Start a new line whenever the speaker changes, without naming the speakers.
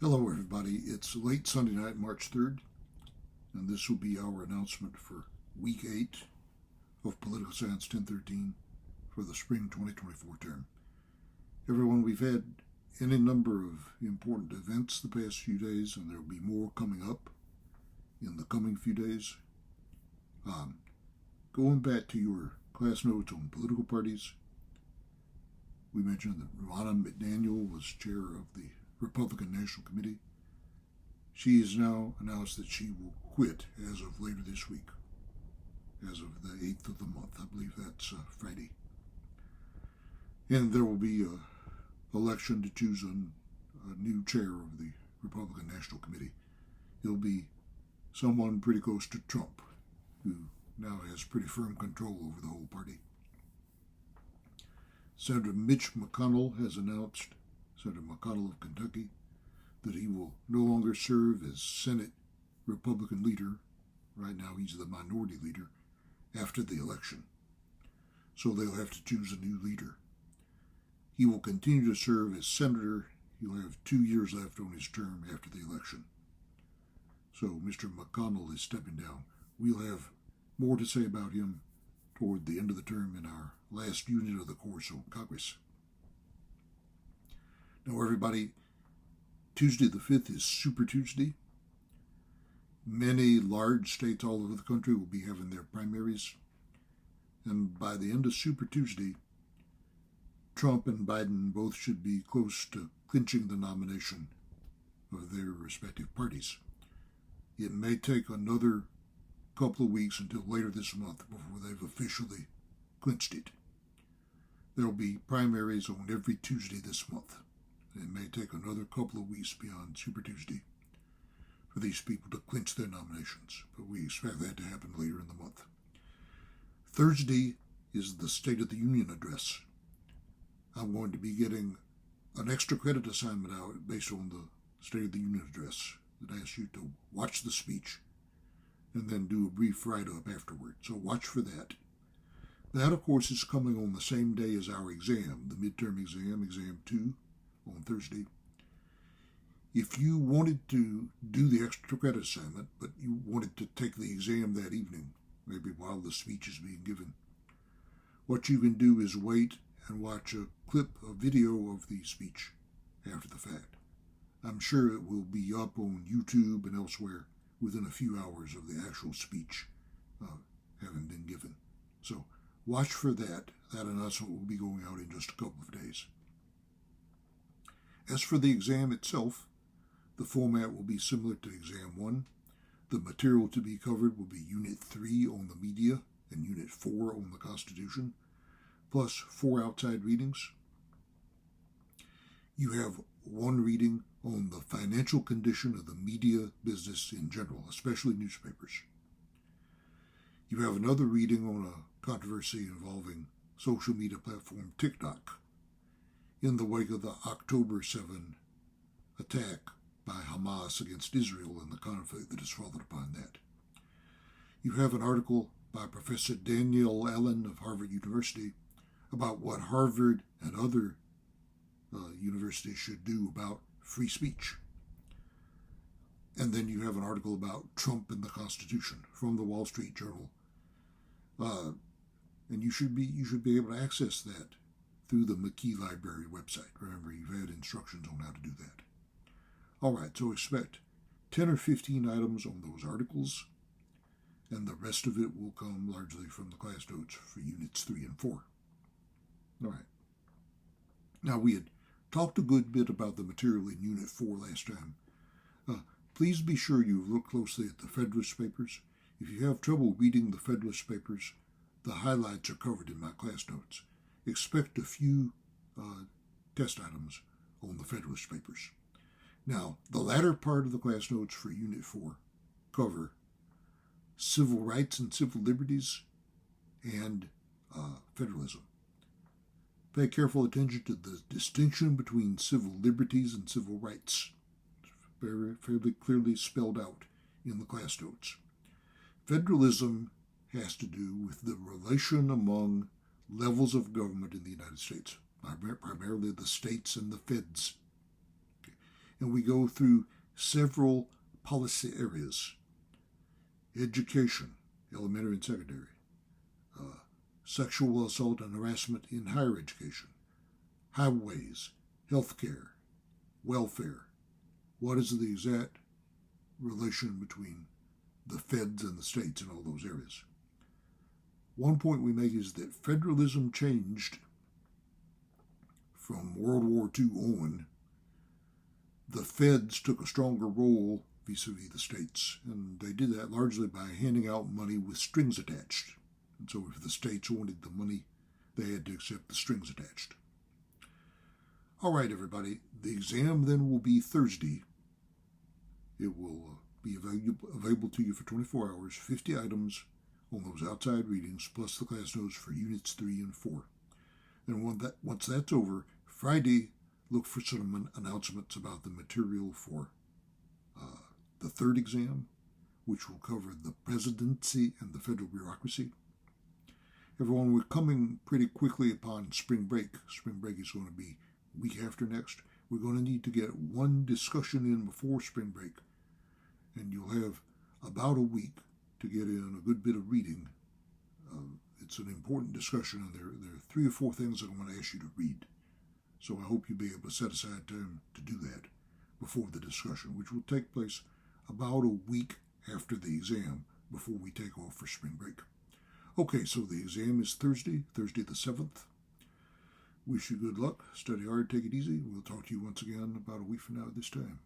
Hello everybody, it's late Sunday night, March 3rd, and this will be our announcement for Week 8 of Political Science 1013 for the Spring 2024 term. Everyone, we've had any number of important events the past few days, and there will be more coming up in the coming few days. Going back to your class notes on political parties, we mentioned that Ronna McDaniel was chair of the Republican National Committee. She has now announced that she will quit as of later this week, as of the 8th of the month. I believe that's Friday. And there will be an election to choose a new chair of the Republican National Committee. It'll be someone pretty close to Trump, who now has pretty firm control over the whole party. Senator Mitch McConnell has announced, Senator McConnell of Kentucky, that he will no longer serve as Senate Republican leader. Right now he's the minority leader after the election. So they'll have to choose a new leader. He will continue to serve as senator. He'll have 2 years left on his term after the election. So Mr. McConnell is stepping down. We'll have more to say about him toward the end of the term in our last unit of the course on Congress. Now everybody, Tuesday the 5th is Super Tuesday. Many large states all over the country will be having their primaries. And by the end of Super Tuesday, Trump and Biden both should be close to clinching the nomination of their respective parties. It may take another couple of weeks until later this month before they've officially clinched it. There will be primaries on every Tuesday this month. It may take another couple of weeks beyond Super Tuesday for these people to clinch their nominations, but we expect that to happen later in the month. Thursday is the State of the Union address. I'm going to be getting an extra credit assignment out based on the State of the Union address that asks you to watch the speech and then do a brief write-up afterward. So watch for that. That, of course, is coming on the same day as our exam, the midterm exam, exam 2, on Thursday. If you wanted to do the extra credit assignment, but you wanted to take the exam that evening, maybe while the speech is being given, what you can do is wait and watch a video of the speech after the fact. I'm sure it will be up on YouTube and elsewhere within a few hours of the actual speech having been given. So watch for that. That announcement will be going out in just a couple of days. As for the exam itself, the format will be similar to Exam 1. The material to be covered will be Unit 3 on the media and Unit 4 on the Constitution, plus 4 outside readings. You have 1 reading on the financial condition of the media business in general, especially newspapers. You have another reading on a controversy involving social media platform TikTok in the wake of the October 7 attack by Hamas against Israel and the conflict that has followed upon that. You have an article by Professor Daniel Allen of Harvard University about what Harvard and other universities should do about free speech. And then you have an article about Trump and the Constitution from the Wall Street Journal. And you should be able to access that through the McKee Library website. Remember, you've had instructions on how to do that. All right, so expect 10 or 15 items on those articles, and the rest of it will come largely from the class notes for Units 3 and 4. All right. Now, we had talked a good bit about the material in Unit 4 last time. Please be sure you look closely at the Federalist Papers. If you have trouble reading the Federalist Papers, the highlights are covered in my class notes. Expect a few test items on the Federalist Papers. Now, the latter part of the class notes for Unit 4 cover civil rights and civil liberties and federalism. Pay careful attention to the distinction between civil liberties and civil rights. It's fairly clearly spelled out in the class notes. Federalism has to do with the relation among levels of government in the United States, primarily the states and the feds. and we go through several policy areas: education, elementary and secondary, sexual assault and harassment in higher education, highways, healthcare, welfare. What is the exact relation between the feds and the states in all those areas? One point we make is that federalism changed from World War II on. The feds took a stronger role vis-a-vis the states, and they did that largely by handing out money with strings attached. And so if the states wanted the money, they had to accept the strings attached. All right, everybody, the exam then will be Thursday. It will be available to you for 24 hours, 50 items on those outside readings, plus the class notes for Units 3 and 4. And once that's over, Friday, look for some announcements about the material for the third exam, which will cover the presidency and the federal bureaucracy. Everyone, we're coming pretty quickly upon spring break. Spring break is going to be week after next. We're going to need to get one discussion in before spring break, and you'll have about a week to get in a good bit of reading. It's an important discussion, and there are 3 or 4 things that I want to ask you to read. So I hope you'll be able to set aside time to do that before the discussion, which will take place about a week after the exam, before we take off for spring break. Okay, so the exam is Thursday the 7th. Wish you good luck. Study hard, take it easy. We'll talk to you once again about a week from now at this time.